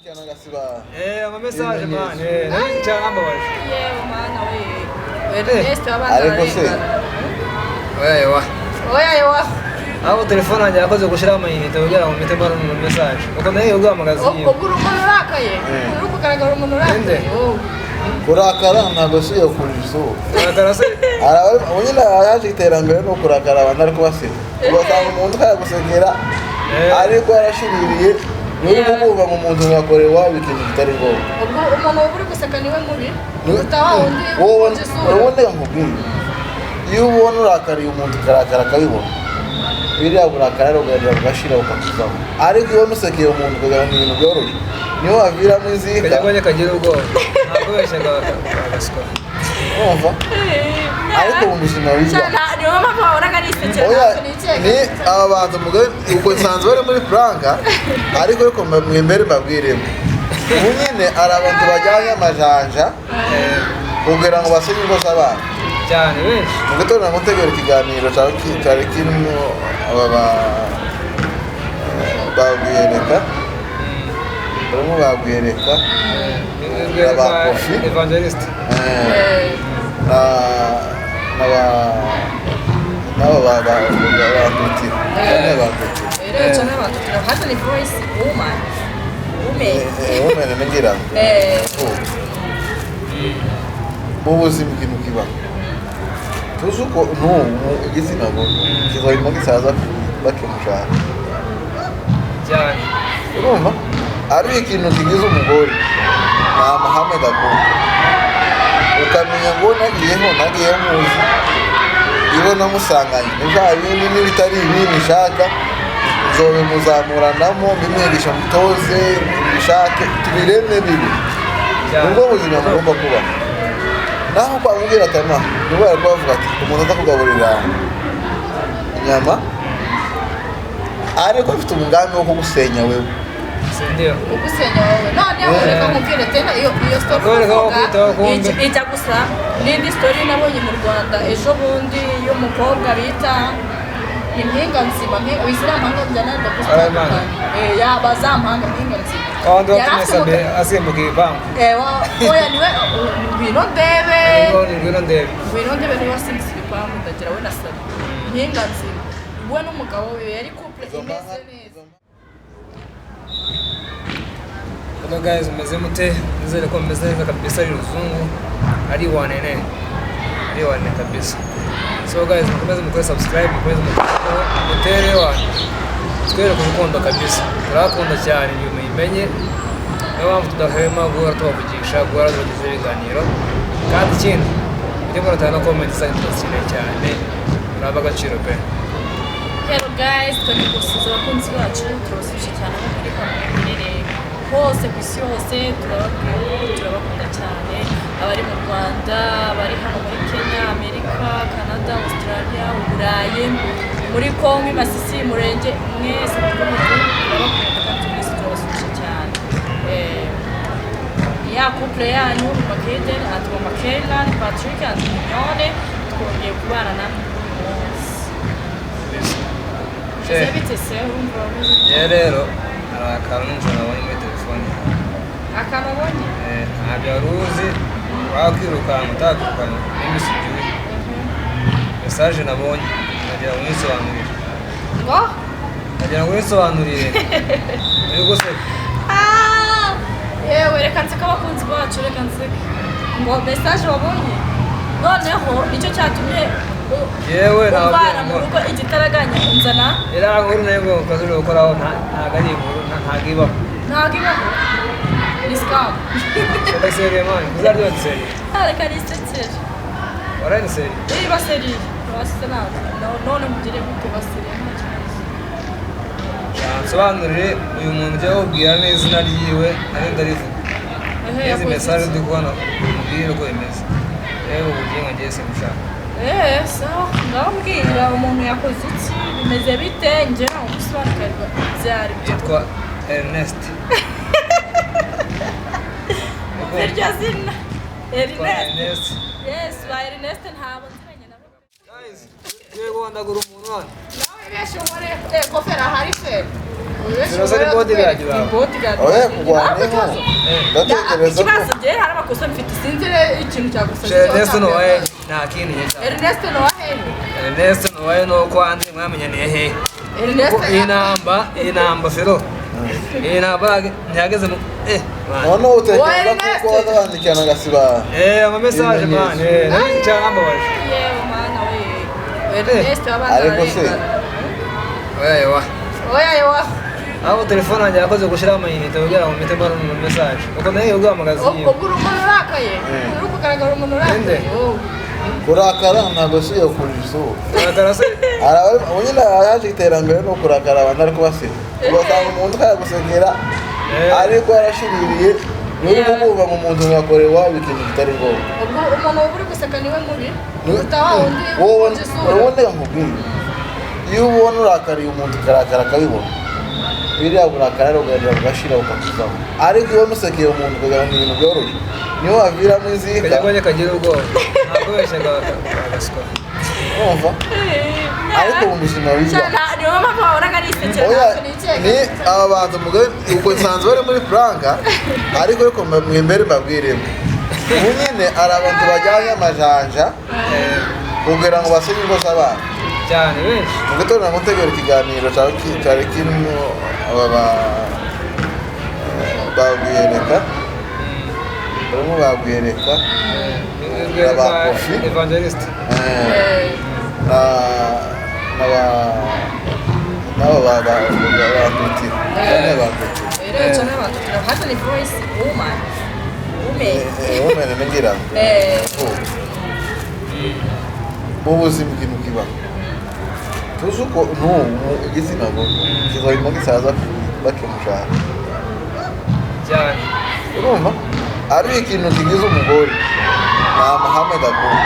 ama message man. Nani cyangwa baje. Yewe mana we. Ernest abana arengana. Oya. Aho telefone yanjye yakoze gushira amayinite kugira ngo mpite mbona mu message. Uko nayo ubwo amagazi. Ubwo umuntu urakaye. Uri kugaragara umuntu urakaye. Kurakara ntabwo si yo kurizo. Kurakara se. Unyina yaje iterambere no kurakara abantu ariko basira. Ugasanga umuntu kayagusekera ariko yarashiririye uri kuvuga mu muntu yakorewa bikintu bitari ngombwa. Ubwo umuntu uri guseka niwe mubi. Utawa undi. Wowe nkubwira. Iyo ubona urakariye umuntu karakara kabibona. Biriya burakara rugenda bugashira ukakuzamo. Ariko iyo nusekeye umuntu kugira ngo ibintu byoroshye. Niyo waviramo inzika. Kajya kagira ubwoba. Ntabwo beshaga bagaswa. Umva. Ariko mu buzima biza. Niyo mpamvu wabonaga nisekera ni aba bantu mugari uko nsanzwe bari muri Franka ariko mwembere babwiremo. Ubu nyine ari abantu bajyanye amajanja kugira ngo basenye ingo z'abantu. Cyane benshi. Mu gitondo namutegera ikiganiro cyari kirimo babwireka. Barimo babwireka. Abakofi. Evangelist. hata ni voice woman nagira mu buzima ikintu kiba tuzi uko igitsina gore kizohima gisaza bakimushaka cyane urumva ari ikintu kigize umugore ni amahame gakondo ukamenya ngo nagiye muzi ibo namusanganye nibya bindi n'ibitari ibindi nshaka nzobe muzamuranamo bimwigisha mutoze bishake tubiremwe bibi nubwo buzima mugomba kuba naho kwamubwira atama niba yari kubavuga ati umuntu atakugaburira inyama ariko afite umugambi wo kugusenya wewe ndio ugusenya wowe noneho reka nkubwire tena iyo story ijya gusa n'indi story nabonye mu Rwanda ejo bundi y'umukobwa bita impinga nzima wisirampanga byananda gusa yabazampanga impinga nzima kandi watumesabye asimbuka ibango oya niwe ngwino ndebe niwe wasimbuka ibango ndagira we nasabe impinga nzima we n'umugabo we yari couple imeze neza. Hello guys, meze mute? Nizere ko meze neza kabisa ari ruzungu. Ari wanene kabisa. So guys, mukomeze mukore subscribe, mukomeze mutere wane. Twere ku rukundo kabisa. Turakunda cyane ibyo muyimenye. Niyo mpamvu tudahwema guhora tubavugisha, guhora tubagezaho ibiganiro. Kandi ikindi, ujye muratanga comment zanyu turashyira cyane. Muraba agaciro pe. Hello guys, turi gusuza abakunzi bacu, turabasuje cyane aho muri kamere. Hose ku isi hose turabakunda cyane abari mu Rwanda abari hano muri Kenya Amerika Canada Australia Uburayi muri Kongo Masisi Murenge mwese turabakunda kandi twese turabasuje cyane ya couple yanyu Makeden atwa Makela Patrick and Mignone twongeye kubana namwe rero hari akantu nijoro nabonye muri telefone akantu abonye ntabyo wari uzi wakwirukanka utakwirukanka n'imisugi mesaje nabonye nagira ngo nisobanurire uri guseka yewe reka nseka abakunzi bacu reka nseka ngo mesaje wabonye noneho nicyo cyatumye yewe uvana mu rugo igitaraganya unzana era nkuru nego kazi ukoraho ntago ari inkuru ntago ibaho ni scam Esta serie man, kuzar diyor serie. Reka nisekere Wara ni serie. Iyi baseri basena none mugire gute baseri Nsobanurire uyu muntu ujya wubwira neza izina ryiwe ari ndarivuga. Izi message ndi kubona mbwira uko imeze. Rero ubugingo ngiye simushaka. Sawa ndambwira umuntu yakoze iki bimeze bite nje naho gusobanukirwa byari byitwa Ernest. Serya zina Ernest. Yes, by Ernest ntabo nziranye nabo. Guys, yego ndagura umuntu hano. Nawe besho muri kofera hari se. Zirasa ni bodyguard bawe. oya kurwaneho ndatekereza ko ikibazo gihe hari amakosa mfite sinzire ikintu cyagusabye Ernest Nowaye nta kindi nyacyo. Ernest Nowaye Ernest Nowaye nuko andi mwamenyaniye he. Ernest Iyi namba fero. Iyi namba ntihageze mu noneho utekereza ko wazabandikirana agasiba ama message man cyangwa baje. yewe mana we Ernest abana ariko se oya aho telefone yanjye yakoze gushyiraho amayinite kugira ngo mpite mbona mu message uko nayo uguhamagaza iyi ubwo umuntu urakaye uri kugaragara umuntu urakaye kurakara ntabwo si yo kurizo kurakara se nyine yaje iterambere no kurakara abantu ariko basiga ugasanga umuntu kayagusekera ariko yarashiririye uri kumva mu muntu wakorewa ikintu kitari ngombwa ubwo umuntu uri guseka niwe mubi utawa undi wowe nkubwiye iyo ubona urakariye umuntu ukarakara akabibona biriya burakara rero ugaherera ugashira ukakuvamo ariko iyo nusekeye umuntu kugira ngo ibintu byoroshye niho waviramo inzika kajya kagira ubwoba ntabwo weshaga agaswa wumva ariko mu buzima biba niyo mpamvu wabonaga nisekera ni aba bantu mugari uko nsanzwe bari muri franka ariko mwembere mbabwiremo ubu nyine hari abantu bajyanye amajanja kugira ngo basenye ingo z'abana cyane benshi mu gitondo namutegura ikiganiro cyari kirimo babwiyereka barimo babwiyereka aba kofi evangelist n'aba bakutira rero cyane batutira hata ni voice woman women ngira mu buzima ikintu kibaho tuzi uko igitsina gore kizabimo gisaza bakimushaka cyane urumva ari ikintu kigize umugore ni amahame gakondo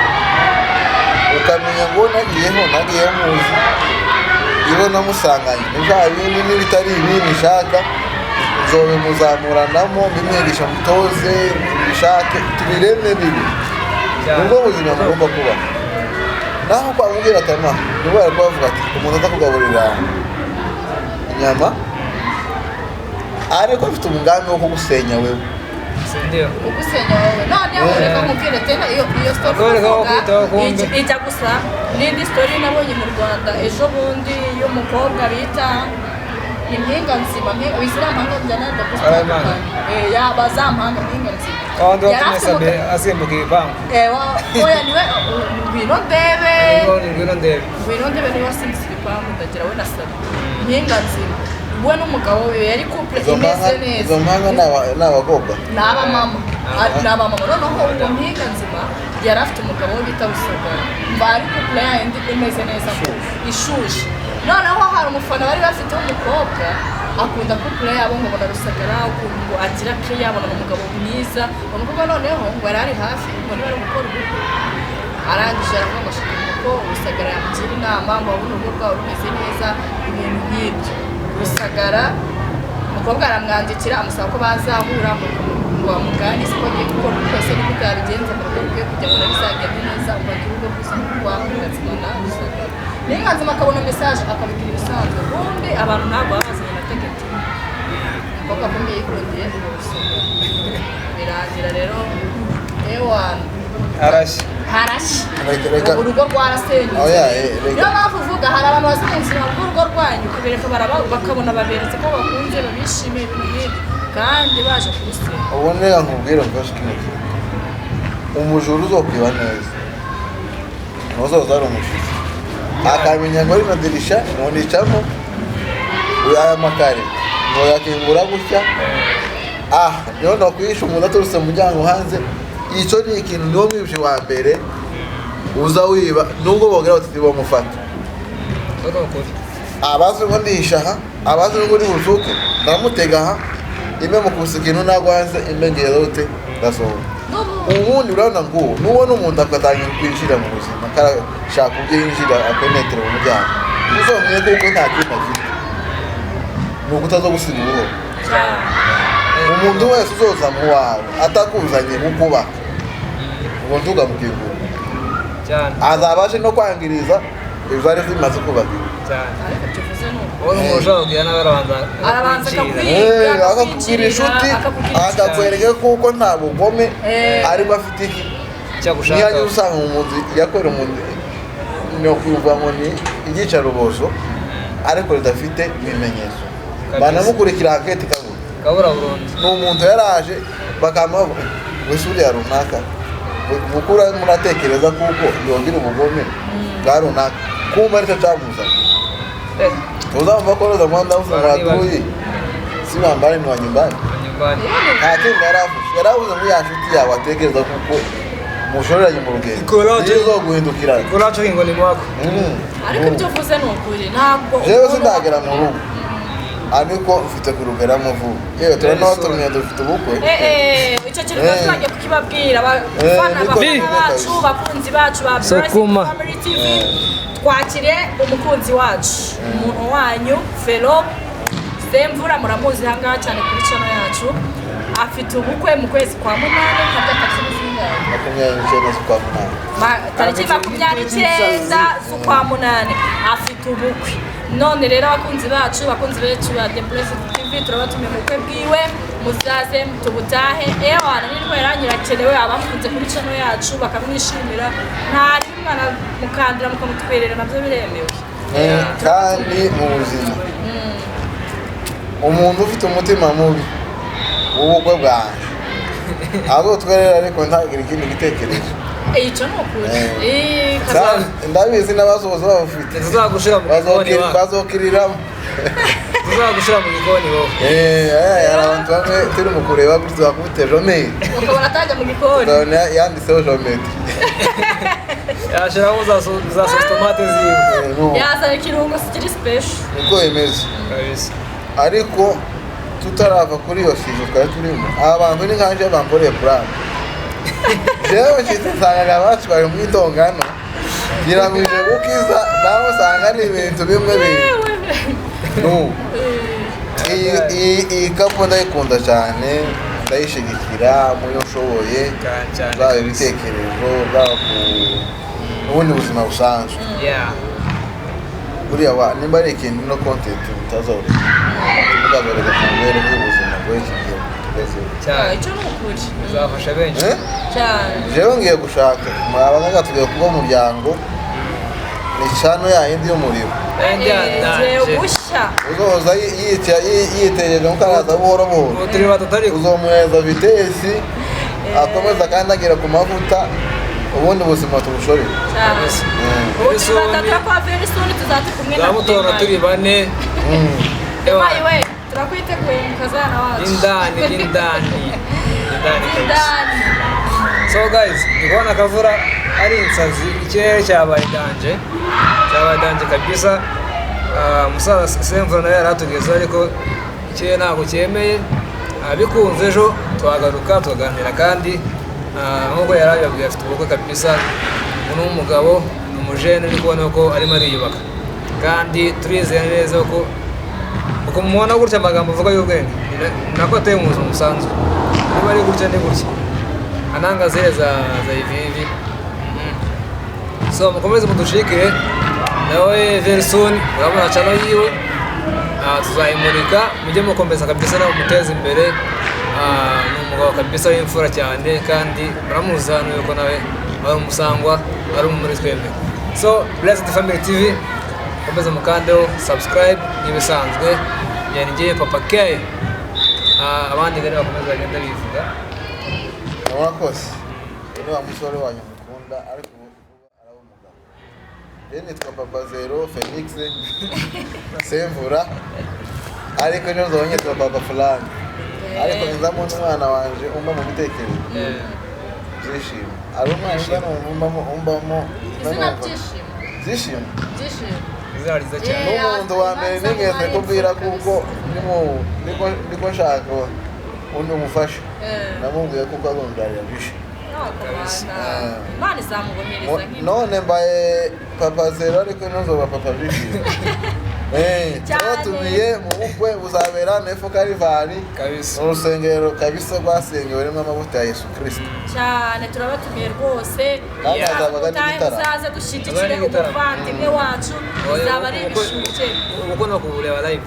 ukamenya ngo nagiye muzi ibo namusanganye nibya bindi n'ibitari ibindi nshaka nzobe muzamuranamo mbimwigisha mutoze mbishake tubireme bibi nubwo buzima mugomba kuba naho kwamubwira atama niba bari kubavuga ati umuntu atakugaburira inyama ariko afite umugambi wo kugusenya wewe ndio ugusenya wowe noneho reka nkubwire tena iyo story ijya gusa n'indi story nabonye mu Rwanda ejo bundi y'umukobwa bita impinga nzima wisirampanga byananda gusitandukanye bazampanga impinga nzima kandi watumesabye asimbuka ibango oya niwe ngwino ndebe niwe wasimbuka ibango ndagira we nasabe impinga nzima we n'umugabo we yari couple imeze neza izo mpanga ni abakobwa ni abamama noneho uwo mpinga nzima yari afite umugabo we bita Rusagara mba ari couple yayindi imeze neza ishushe noneho hari umufana bari bafite w'umukobwa akunda couple yabo ngo bona Rusagara ukuntu agira care yabona umugabo mwiza umukobwa noneho ngo yari hafi ngo niba ari gukora ubukwe arangije aravuga ngo shaka ko Rusagara yamugira inama ngo abone urugo rwawe rumeze neza ibintu nk'ibyo Rusagara umukobwa aramwandikira amusaba ko bazahura ngo bamuganirize ko agiye gukora ubukwe n'uko yabigenza mu rugo rwe kugira ngo bizagende neza ubagire urugo rwiza rwa Nganzima na Rusagara Nganzima akabona message akabikira ibisanzwe ubundi abantu ntabwo babazanye na tegeko umukobwa akomeye yikundiye Rusagara birangira rero ewana harashi urugo rwarasenyutse niyo mpamvu uvuga hari abantu basenyutse urugo rwanyu kubereka bakabona baberetse ko bakunze babishimiye ibintu nk'ibi kandi baje kurusenya ubundi nkubwira mfashe ikintu umujura uzokwiba neza ntuzoza ari umushitsi akamenya ngo rino dirisha ntunicamo aya makare ngo yakingura gutya niho nakwihisha umuntu aturutse mu muryango hanze icyo ni ikintu niwo mwibye wa mbere uza wiba nubwo bogira bati bamufata abazi ngo ndihisha aha abazi ngo ndi buzuke ndamutega aha imwe mu kusa ikintu ntabwo hanze imbengero ute gasohoka ubundi urabona ngo nubona umuntu akatangira kwinjira mu buzima karashaka ubwo yinjira apenetere mu muryango uzamenye kuko nta kintu afite ni ukutaza gusiga ubuhoro umuntu wese uzoza mu wawe atakuzanye nk'ukubaka ngo ntugamukingure azabashe no kwangiriza ibyo ari bimaze kubaka ariko tuvuze wowe umuntu ushobora kugira nawe arabanza akakubwira inshuti akakwereka kuko nta bugome arimo afite iki niyo usanga umuntu yakorera umuntu no kuvuga ngo ni igicarubozo ariko ridafite ibimenyetso banamukurikira aketi kabura burundu ni umuntu yaraje bakamuha wese uriya runaka mukura muratekereza kuko yongera ubugome bwa runaka kumva aricyo cyamuzanye tuzamva ko roza mwanda watuye si bambare ni wa nyumbani nta kindi yaravuze muri ya nshuti yawe atekereza kuko mushoreranye mu rugendo nizo guhindukira ikuracu ngo ni mwako ariko ibyo uvuze ni ukuri ntabwo jewe sindagera mu rugo ariko ufite kurugeramo vuba yewe turanaho turumiye dufite ubukwe icyo kintu twagiye kukibabwira abafana bacu bakunzi bacu ba Family TV twakire umukunzi wacu umuntu wanyu Felo Semvura muramuzi hangaha cyane kuri channel yacu afite ubukwe mu kwezi kwa munani tariki 29 z'ukwa munani afite ubukwe none rero abakunzi bacu bakunzi ba The Blessed TV turabatumiye mu bukwe bwiwe muzaze tubutahe ewana nirwo yaranyirakenewe abakunze kuri channel yacu bakamwishimira nta rimwana mukandira mukamutwerera nabyo biremewe kandi mu buzima umuntu ufite umutima mubi ubukwe bwanjye abo twerera ariko ntagira ikindi gitekerezo icyo ni ukuri ndabizi n'abasoza babufite tuzagushira mu gikoni bazokiriramo tuzagushira mu gikoni wowe abantu bamwe turi mu kureba kuri tuzakubite jomeri ukabona atajya mu gikoni ukabona yanditseho jomeri yashiramo za sauce tomate ziwe yazana ikirungo kiri special niko bimeze ariko tutarava kuri iyo shije twari turimo abantu ni nkanje bamboreye plan jewe nsanga abatwaye mu itongano ngira ngo ije gukiza nawe usanga ari ibintu bimwe iyi kapo ndayikunda cyane ndayishigikira muyo nshoboye bwaba ibitekerezo bwaba ubundi buzima busanzwe buriya nimba ari ikintu no content mutazoreka mutazoreka kumubere bw'ubuzima bw'iki gihe tugezeho icyo ni ukuri bizafasha benshi cyane jewe ngiye gushaka abanganga tugiye kuba umuryango ni cano yayindi y'umuriro uzoza yitegereje mukaraza buhoro buhoro uzomuhereza vitesi akomeza kandi agera ku mavuta ubundi buzima tubushorere tuzamutora turi bane turakwiteguye mu kazana wacu indani so guys ndibona akavura ari insazi ikirere cyabaye danje kabisa musaza Semvura nawe yaratugezeho ariko ikirere ntabwo cyemeye bikunze ejo twagaruka tukaganira kandi nk'uko yari abibabwiye afite ubukwe kabisa ni umugabo ni umujene uri kubona ko arimo ariyubaka kandi turizera neza ko uko mubona gutya amagambo avuga y'ubwenge nako ateye mu buzima busanzwe niba ari gutya ni gutya ananga zile za hivi so mukomeze mudushikire nawe very soon urabona channel yiwe tuzayimurika mujye mukomeza kabisa nawe muteze imbere ni umugabo kabisa w'imfura cyane kandi muramuzi hano yuko nawe ari umusangwa ari muri twembe so Blessed Family TV komeza mukandeho subscribe n'ibisanzwe yani ngiye Papa K abandi gari bakomeza bagenda bivuga mwakoze ni wa musore wanyu mukunda ariko araba umugabo nitwa Papa Zero Felix Semvura ariko nyo nzonyetwa Papa Fulani ariko nzamo n'umwana wanje umba mu bitekerezo byishimo ari umwana umbamo byishimo izariza cyane n'umuntu wa mbere nigeze kubwira kuko niko nshaka undi umufasha namubwiye kuko agombarira byishimo Imana izamubohereza none mbaye Papa Zero ariko nzoba Papa byishimo Twatumiye mu bukwe buzabera Nefo Karivari kabisa urusengero kabisa rwasengeweremo amavuta ya Yesu Kristo cyane turabatumiye rwose muzaze dushyigikire umuvandimwe wacu bizaba ari ibishuke uko no kubureba live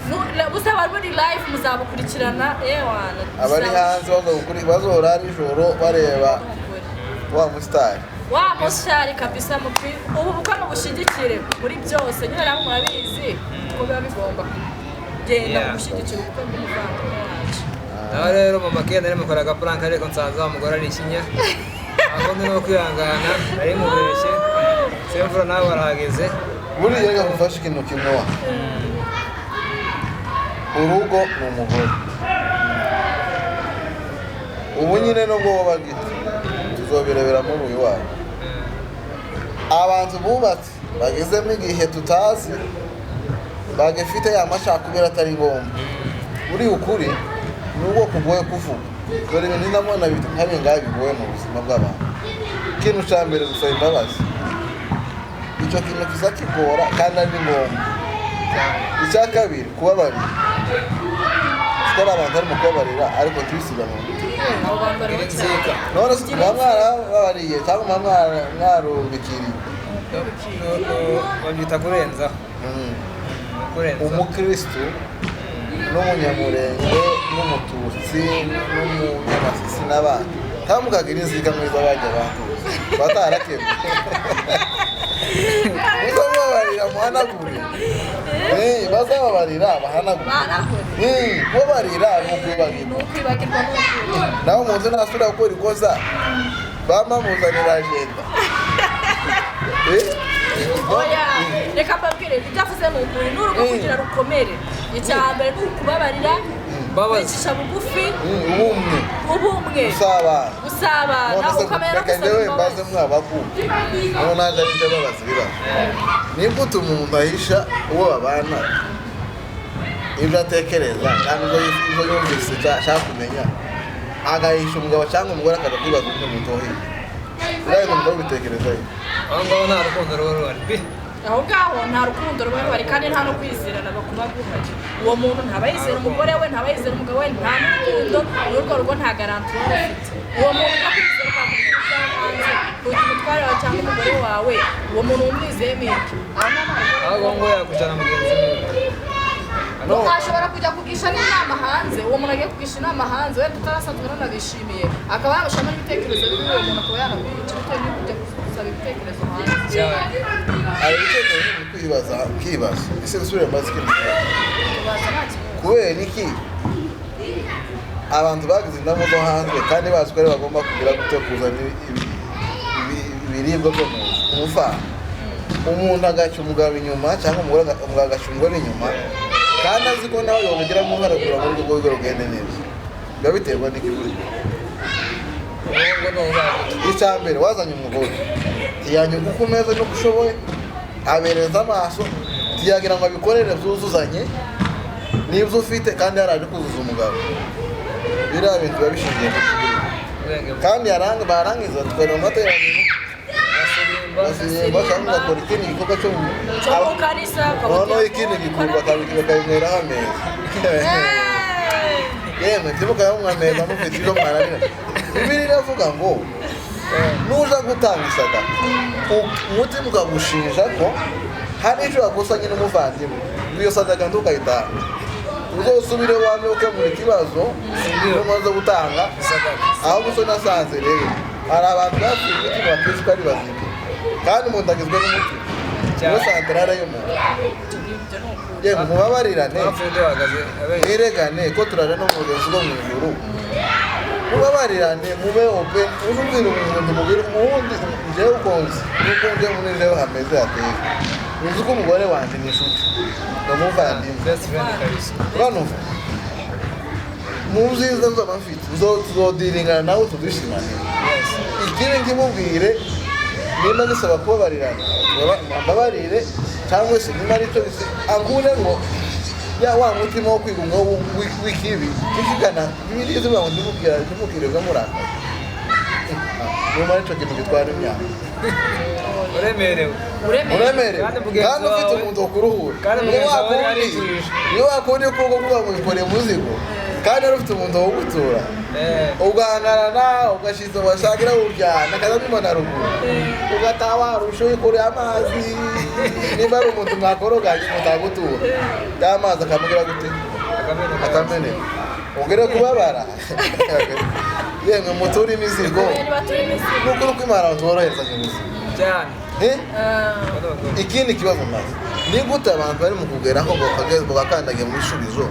buzaba muri live muzabukurikirana ewana abari hanze bazora ijoro bareba wa musitari wa musitari kabisa ubu bukwe mubushyigikire muri byose nyine namwe murabizi ko biba bigomba kugenda gushyigikira ubukwe bw'umuvandimwe wacu. naho rero mama Kenda arimo gukora agapuranka ariko nsanze wa mugore ari ikinya aho ndi no kwihangana ari mu bireshye semfura nawe barahageze buriya reka gufasha ikintu kimwe wa urugo ni umugore ubu nyine nubwo wabagita tuzobirebera muri uyu wayo abantu bubatse bagezemo igihe tutazi bagifite ya mashakubera atari ngombwa uri ukuri nubwo kugoye kuvuga dore ibintu ndamubona nkabi ngaho bigoye mu buzima bw'abantu ikintu cya mbere gusaba imbabazi icyo kintu kiza kigora kandi ari ngombwa icya kabiri kubabarira kuko abantu barimo kubabarira ariko tubisiga mu none se mwarababariye cyangwa mwarubikiriye babyita kurenza umukristo n'umunyamurenge n'umututsi n'umunyamasisi n'abandi ntamukagira inziga mwiza bajya abantu batarakemwe muzababarira muhanagure bazababarira bahanagure kubabarira ni ukwibagirwa nawe umuntu ntasubira gukora ikosa bamamuzanira agenda oya reka mbabwire bitavuze mu ukuri n'urugo kugira rukomere icya mbere ni ukubabarira kwicisha bugufi ubumwe gusabana ukamera mbaze mwabakumva aho naje aribyo babaza ibibazo nimba utuma umuntu ahisha uwo babana ibyo atekereza kandi ibyo yumvise ashaka kumenya agahisha umugabo cyangwa umugore akaza kwibaza undi muntu woheye uraye umugabo ubitekerezayo aho ngaho nta rukundo ruba ruhari aho ngaho nta rukundo ruba ruhari kandi nta no kwizerana bakuba guhari uwo muntu ntaba yizera umugore we ntaba yizera umugabo we nta n'urukundo n'urwo rugo nta garanti uba ufite uwo muntu ukakwizera ukakwizera hanze kugira umutware wawe cyangwa umugore wawe uwo muntu wumwizeyemo iki aho ngo yakujyana mugenzi we ashobora kujya kugisha n'inama hanze uwo muntu agiye kugisha inama hanze wenda utarasanzwe nanabishimiye akaba yamushamo n'ibitekerezo bibi uwo muntu akaba yanakwica bitewe no kujya gusaba ibitekerezo hanze hari ibitekerezo biri kwibaza ukibaza ese gusubira amazi ikintu kubera iki abantu bagize inama zo hanze kandi bazi ko ari bagomba kugira gute kuzana ibiribwa byo mu nzu umufana umuntu agaca umugabo inyuma cyangwa umugabo agaca umugore inyuma kandi azi ko nawe yabigiramo uruhare kugira ngo urwo rwego rugende neza biba biterwa n'ikiburi icya mbere wazanye umugore ntiyanyurwa uko umeze n'uko ushoboye abereza amaso ntiyagira ngo abikorere byuzuzanye n'ibyo ufite kandi yaraje kuzuza umugabo biriya bintu biba bishingiye ku kiburi kandi barangiza tukareba amateraniro bashaka gukora ikindi gikorwa cyo mu kanisa noneho ikindi gikorwa bakabinyweraho ameza yemwe ntimukabe ameza mufite ibyo mwaranira bibiliya iravuga ngo nuja gutanga isadaka umutima ukagushinja ko hari icyo wakusanye n'umuvandimwe iyo sadaka ntukayitanga uzosubire wame ukemura ikibazo umaze gutanga ahubwo so nasanze rero hari abantu bafite umutima bakristo ko ari bazima kandi umuntu agizwe n'umutima niyo santarare y'umuntu yemwe mubabarirane mwiregane ko turaje no mu bugenzi bwo mu ijuru mubabarirane mube open uzubwira umuntu mubwira umundi njyewe ukonze nuko njye muri njyewe hameze hateye uzi ko umugore wanjye ni inshuti ni umuvandimwe urumva mu byiza nzaba mfite tuzodiringana nawe tudishimane ikindi nkimubwire nimba gisaba kubabarirana mbabarire cyangwa se nimba ari cyo angure ngo ya wa mutima wo kwigunga w'ikibi kikigana ibiri ziba ngo ndimubwire ngo murakaye nimba ari cyo kintu gitwara imyaka uremerewe uremerewe Kandi mugenzi kandi ufite wawe- umuntu wo kuruhura kandi Niyo mugenzi wawe wakundi- arijijisha. niyo wakundi ukuboko kuba ngo wikoreye umuzigo kandi ari ufite umuntu wo gutura ugahangana nawe ugashize washakira uryana akaza kwimana ruguru ugataha warusha wikoreye amazi niba ari umuntu mwakoroganye mutagutura ya mazi akamubwira gute akameneka ugere kubabara yemwe mutura imizigo nukuri uko imana tuboroherezanya ubuzima cyane ikindi kibazo maze ni gute abantu bari mu kugeraho bagakandagiye mu bisubizo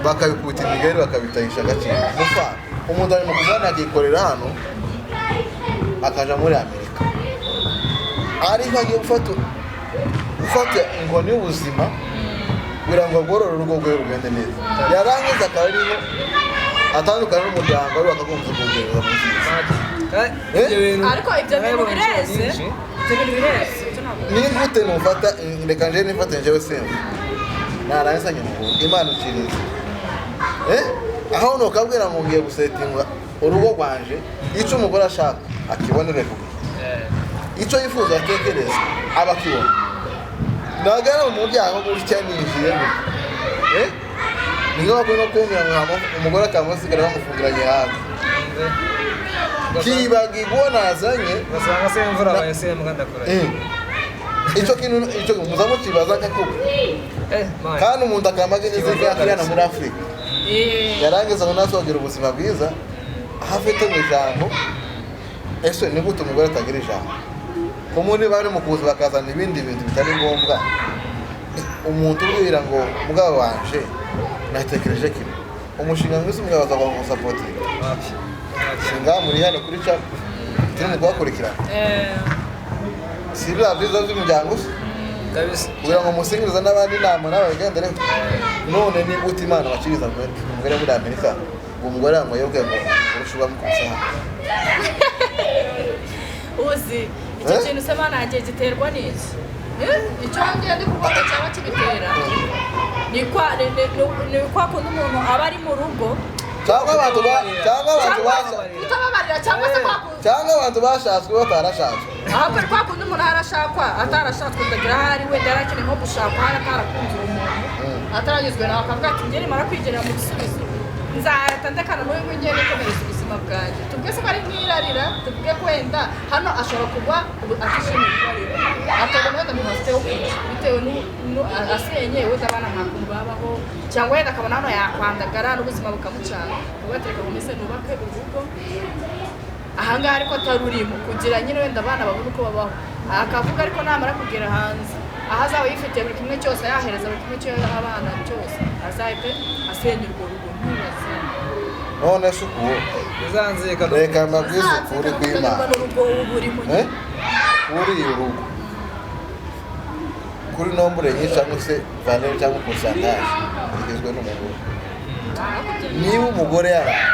bakabikubita imigari bakabitahisha agaciro mufana umuntu ari mu kuvana akikorera hano akaja muri Amerika ariko agiye gufata inkoni y'ubuzima kugira ngo agorore urugo rwe rugende neza yarangiza akaba ariho atandukana n'umuryango ari bakagombye kugereza mu buzima ariko ibyo bintu bireze ni gute nufata reka nje nifate njyewe semba narangiza nyamuguru imana ukiriza aho nukabwira ngo ngiye gusetinga urugo rwanje icyo umugore ashaka akibonere vuba icyo yifuza atekereza aba akibona nagana mu muryango gutya ninjiye ni nko bakwiye no kumvira ngo umugore akamusigara bamufungiranye hanze kibagirwa nazanye ugasanga se imvura abaye se mugandakora icyo kintu muzamu kibaza kakuba kandi umuntu akamaga neza yakirana muri Afrika yarangiza ngo nasogera ubuzima bwiza hafite mu ijambo ese ni gute umugore atagira ijambo kumuri bari mu kuza bakazana ibindi bintu bitari ngombwa umuntu ubwira ngo mugabo wanje natekereje kimwe umushinga mwese mugabaza ngo musapotinga singa muri hano kuri chat turi mu kubakurikirana si bya byiza by'umuryango kabisa kugira ngo musingiriza n'abandi inama n'abagendere none ni gute imana bakiriza umugore muri Amerika ngo umugore ngo yobwe ngo urushuba mu kusaha uzi icyo kintu se banangiye giterwa n'iki icyo ngiye ndi kuvuga cyaba kibitera ni kwa kundi umuntu aba ari mu rugo cyangwa abantu utababarira cyangwa se cyangwa abantu bashatswe batarashatswe ahubwo kwa kundi umuntu arashakwa atarashatswe utagira aho ari wenda yarakeneye nko gushakwa hari atarakunze uwo muntu ataranyuzwe nawe akavuga ati njye nimara kwigerera mu gisubizo nzahita ndekana n'uyu nguyu ngiye nikomereza ubuzima bwanjye tuvuge se ko ari nk'irarira tuvuge ko wenda hano ashobora kugwa atishimiye irarira akabona wenda umuntu afite wo kurya bitewe asenye wenda abana nta kuntu babaho cyangwa wenda akabona hano yakwandagara n'ubuzima bukamucana ugatereka ngo mbese nubake urugo ahangaha ariko atarurimo kugira nyine wenda abana babone uko babaho akavuga ariko namara kugera hanze aho azaba yifitiye buri kimwe cyose yahereza buri kimwe cy'abana cyose azahite asenya urwo rugo ntubaze none se uku bizanzika reka mbabwize ukuri kw'Imana kuri urugo kuri nombure nyinshi cyangwa se valeur cyangwa pourcentage igizwe n'umugore niba umugore yaraje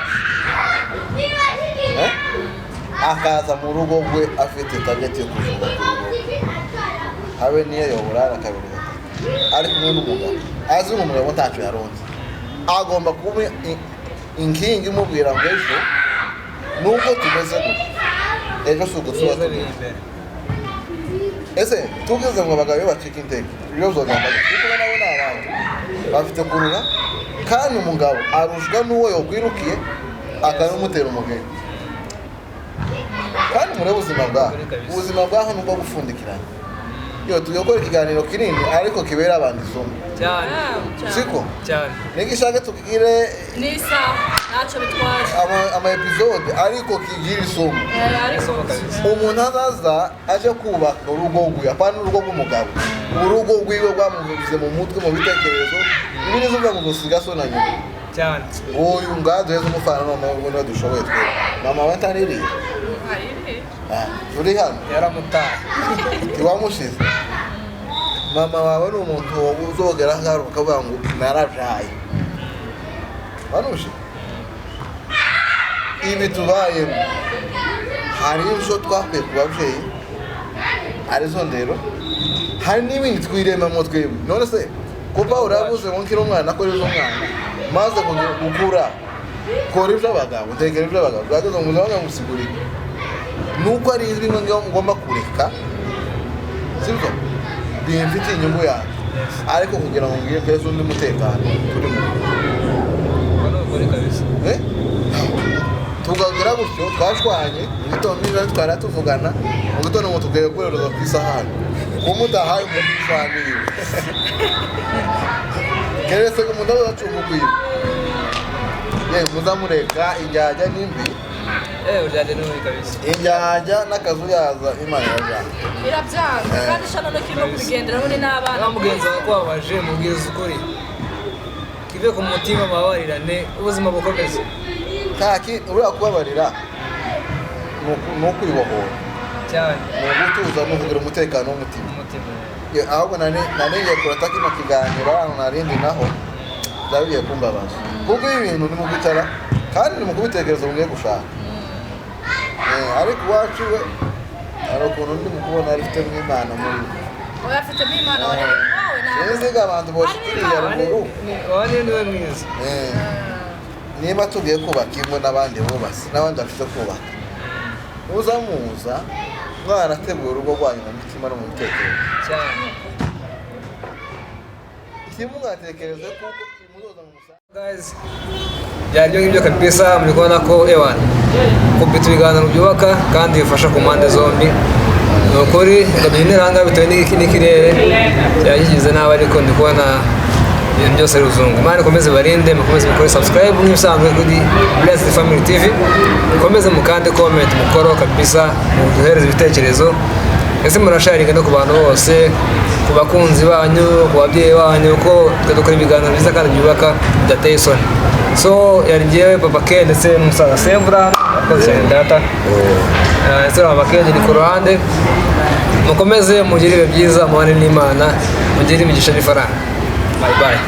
akaza mu rugo rwe afite target yo kuvuga ku rugo habe niyo yoburara kabiri ari kumwe n'umugabo azi umugabo ntacyo yaronze agomba kuba inkingi imubwira ngo ejo nubwo tumeze gutya ejo si ugutuba tumeze ese tugeze ngo abagabo bacika intege ibibazo byagamba kuko nabo ni abantu bafite kurura kandi umugabo arushwa n'uwo yokwirukiye akanamutera umugeni kandi muri ubuzima bwaho nubwo gufundikirana iyo tugakora ikiganiro kinini ariko kibera abantu isomo cyane siko cyane nigishaka tukigire nisa ntacyo bitwaye ama episode ariko kigira isomo ariko umuntu azaza aje kubaka urugo rwe apana urugo rw'umugabo urugo rwiwe rwamuvuze mu mutwe mu bitekerezo ibindi zuvuga ngo gusiga so na nyuma cyane uyu ngado yezo umufana none ubwo dushoboye twe mama we ntaririye uri hano yaramutaye ntiwamushize mama wawe ni umuntu uzogera ngaho ukavuga ngo narabyaye wanushe ibi tubayemo hari ibyo twakwiye ku babyeyi arizo ndero hari n'ibindi twiremamo twebwe none se kuba urabuze ngo nkiri umwana akora iby'umwana maze gukura kora iby'abagabo utekera iby'abagabo bwageze ngo uzabona gusigurira nuko ari izwi ngo ngomba kureka sibyo bimfitiye inyungu yanjye ariko kugira ngo ngire pesa undi mutekano turi mu tugagira gutyo twashwanye mu gitondo niba twari tuvugana mu gitondo ngo tubwire kurereza ku isahani kumudahaye mu gusanira keretse ko mudaho zacumbukuye muzamureka injyajya n'imbi uryajya n'imbi kabisa injyajya n'akazu yaza imana yajyana irabyanga kandi shano no kirimo kubigenderaho ni n'abana mugenzi wawe ko wabaje mubwiza ukuri kive ku mutima babarirane ubuzima bukomeze uriya kubabarira ni ukwibohora cyane ni ugutuza ni ukugira umutekano w'umutima ahubwo naniye kurata kino kiganiro ahantu narindi naho byabiye kumbabaza kuko ibi bintu ni mu kwicara kandi ni mu kubitekereza mugiye gushaka ariko iwacu we hari ukuntu ndi mu kubona arifitemo imana muri we afitemo imana wawe sinziga abantu bose turiya ruguru wani niwe mwiza niba tugiye kubaka ingo n'abandi bubatse n'abandi bafite kubaka uzamuza mwarateguye urugo rwanyu mu mitima no mu bitekerezo cyane ntimwatekereze kuko imuzoza mu musanzu guys byari byo ngibyo kabisa muri kubona ko ewana kubita ibiganiro byubaka kandi bifasha ku mpande zombi ni ukuri ngaduha interanga bitewe n'ikirere byagize nabi ariko ndi kubona ibintu byose ari uzungu imana ikomeze barinde mukomeze mukore subscribe nk'ibisanzwe kuri Blessed Family TV mukomeze mukande comment mukoro kabisa muduhereze ibitekerezo ese murasharinga no ku bantu bose ku bakunzi banyu ku babyeyi banyu ko dukora ibiganiro byiza kandi byubaka bidateye isoni so yari njyewe Papa Ken ndetse n'umusaza Sevra akoze data ndetse Papa Ken ni ku ruhande mukomeze mugire ibihe byiza mubane n'Imana mugire imigisha n'ifaranga bye bye